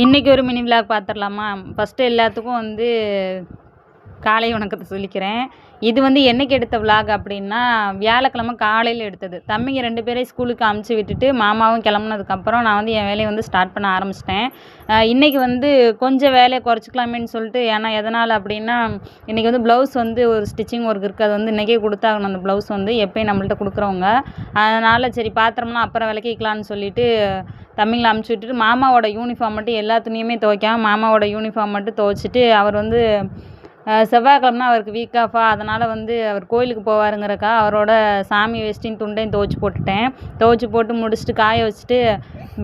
இன்றைக்கி ஒரு mini vlog பார்த்துடலாமா? ஃபஸ்ட்டு எல்லாத்துக்கும் காலை வணக்கத்தை சொல்லிக்கிறேன். இது என்றைக்கு எடுத்த விலாக் அப்படின்னா, வியாழக்கிழமை காலையில் எடுத்தது. தம்பிங்க 2 பேரையும் ஸ்கூலுக்கு அமுச்சு விட்டுட்டு மாமாவும் கிளம்புனதுக்கப்புறம் நான் என் வேலையை ஸ்டார்ட் பண்ண ஆரம்பிச்சிட்டேன். இன்றைக்கி கொஞ்சம் வேலையை குறைச்சிக்கலாமேன்னு சொல்லிட்டு, ஏன்னா எதனால் அப்படின்னா, இன்றைக்கி ப்ளவுஸ் ஒரு ஸ்டிச்சிங் ஒர்க் இருக்குது. அது இன்றைக்கே கொடுத்தாகணும். அந்த ப்ளவுஸ் எப்பயும் நம்மள்ட்ட கொடுக்குறவங்க. அதனால் சரி பாத்திரம்லாம் அப்புறம் விளக்கிக்கலான்னு சொல்லிவிட்டு தம்பிங்களை அமுச்சு விட்டுட்டு, மாமாவோட யூனிஃபார்ம் மட்டும் எல்லா துணியுமே துவைக்காம மாமாவோட யூனிஃபார்ம் மட்டும் துவைச்சிட்டு, அவர் செவ்வாய்க்கிழமைனா அவருக்கு வீக் ஆஃபா, அதனால் அவர் கோயிலுக்கு போவாருங்கிறக்கா அவரோட சாமி வேஷ்டியும் துண்டையும் துவைச்சி போட்டுட்டேன். துவைச்சி போட்டு முடிச்சுட்டு காய வச்சுட்டு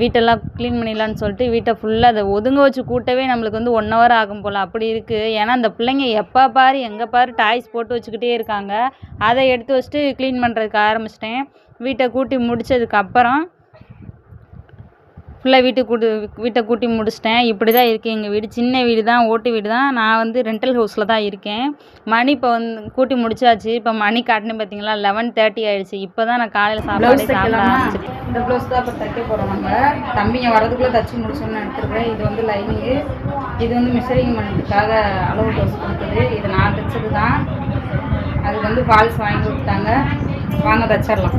வீட்டெல்லாம் க்ளீன் பண்ணிடலான்னு சொல்லிட்டு வீட்டை ஃபுல்லாக அதை ஒதுங்க வச்சு கூட்டவே நம்மளுக்கு 1 ஹவர் ஆகும் போல் அப்படி இருக்குது. ஏன்னா அந்த பிள்ளைங்க எப்போ பாரு எங்கே பாரு டாய்ஸ் போட்டு வச்சுக்கிட்டே இருக்காங்க. அதை எடுத்து வச்சுட்டு க்ளீன் பண்ணுறதுக்கு ஆரம்பிச்சிட்டேன். வீட்டை கூட்டி முடித்ததுக்கப்புறம் ஃபுல்லாக வீட்டை கூட்டி முடிச்சிட்டேன். இப்படி தான் இருக்குது எங்கள் வீடு. சின்ன வீடு தான், ஓட்டு வீடு தான். நான் ரெண்டல் ஹவுஸில் தான் இருக்கேன். மணி இப்போ கூட்டி முடிச்சாச்சு. இப்போ மணி காட்டினு பார்த்தீங்களா 11:30 ஆகிடுச்சு. இப்போ தான் நான் காலையில் சாப்பிட ஆரம்பிச்சிட்டேன். இந்த ப்ளவுஸ் தான் இப்போ தைக்க போகிறோம். நம்ம தம்பிங்க வரதுக்குள்ளே தைச்சி முடிச்சோன்னு எடுத்துருக்கேன். இது லைனிங்கு, இது மெஷரிங் பண்ணுறதுக்காக அளவு ப்ளவுஸ் கொடுத்தது. இது நான் தைச்சது தான். அது ஃபால்ஸ் வாங்கி கொடுத்தாங்க. வாங்க தைச்சிடலாம்.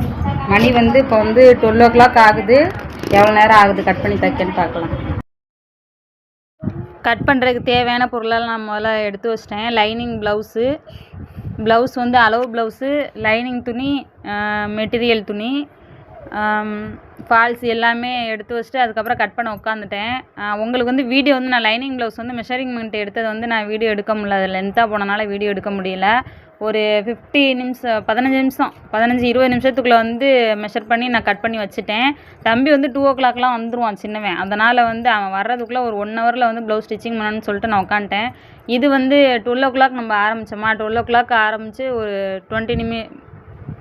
மணி இப்போ 12 o'clock ஆகுது. எவ்வளோ நேரம் ஆகுது கட் பண்ணி தைக்கன்னு பார்க்கலாம். கட் பண்ணுறதுக்கு தேவையான பொருளெல்லாம் நான் முதல்ல எடுத்து வச்சிட்டேன். லைனிங் ப்ளவுஸ் அளவு ப்ளவுஸு, லைனிங் துணி, மெட்டீரியல் துணி, ஃபால்ஸ் எல்லாமே எடுத்து வச்சுட்டு அதுக்கப்புறம் கட் பண்ண உட்காந்துட்டேன். உங்களுக்கு வீடியோ நான் லைனிங் ப்ளவுஸ் மெஷரிங்மெண்ட் எடுத்தது நான் வீடியோ எடுக்க முடியல. அது லென்த்தாக போனனால வீடியோ எடுக்க முடியல. ஒரு 15 நிமிஷம் 15-20 நிமிஷத்துக்குள்ளே மெஷர் பண்ணி நான் கட் பண்ணி வச்சுட்டேன். தம்பி 2 o'clockலாம் வந்துடுவான் சின்னவன். அதனால் அவன் வர்றதுக்குள்ளே ஒரு 1 ஹவரில் ப்ளவுஸ் ஸ்டிச்சிங் பண்ணணும்னு சொல்லிட்டு நான் உட்காந்துட்டேன். இது 12 o'clock நம்ம ஆரம்பித்தோமா, 12 o'clock ஆரம்பித்து ஒரு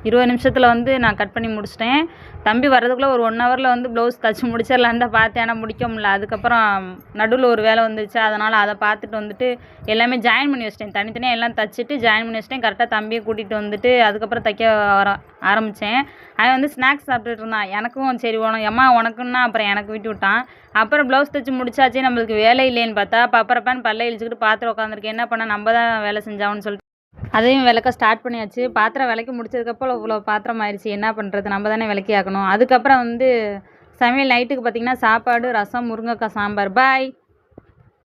20 நிமிஷத்தில் நான் கட் பண்ணி முடிச்சிட்டேன். தம்பி வர்றதுக்குள்ளே ஒரு 1 ஹவரில் ப்ளவுஸ் தைச்சி முடிச்சிடலான்னு தான் பார்த்தேன். ஆனால் முடிக்க முடியல. அதுக்கப்புறம் நடுவில் ஒரு வேலை வந்துருச்சு. அதனால் அதை பார்த்துட்டு எல்லாமே ஜாயின் பண்ணி வச்சிட்டேன். தனித்தனியாக எல்லாம் தைச்சிட்டு ஜாயின் பண்ணி வச்சிட்டேன். கரெக்டாக தம்பியை கூட்டிகிட்டு அதுக்கப்புறம் தைக்க ஆரம்பித்தேன். அவன் ஸ்நாக்ஸ் சாப்பிட்டுட்டு இருந்தான். எனக்கும் சரி எம்மா உனக்குன்னா அப்புறம் எனக்கு விட்டு விட்டான். அப்புறம் ப்ளவுஸ் தைச்சி முடிச்சாச்சு. நம்மளுக்கு வேலை இல்லைன்னு பார்த்தா பப்பரப்பான்னு பல்ல இழிச்சிக்கிட்டு பாத்திரம் உட்காந்துருக்கேன். என்ன பண்ண, நம்ம தான் வேலை செஞ்சாவுன்னு சொல்லிட்டு அதையும் விளக்க ஸ்டார்ட் பண்ணியாச்சு. பாத்திரம் விளக்கி முடிச்சதுக்கப்புறம் இவ்வளோ பாத்திரம் ஆயிடுச்சு. என்ன பண்ணுறது, நம்ம தானே விளக்கி ஆக்கணும். அதுக்கப்புறம் சமையல் நைட்டுக்கு பார்த்திங்கன்னா சாப்பாடு, ரசம், முருங்கைக்காய் சாம்பார். பாய்.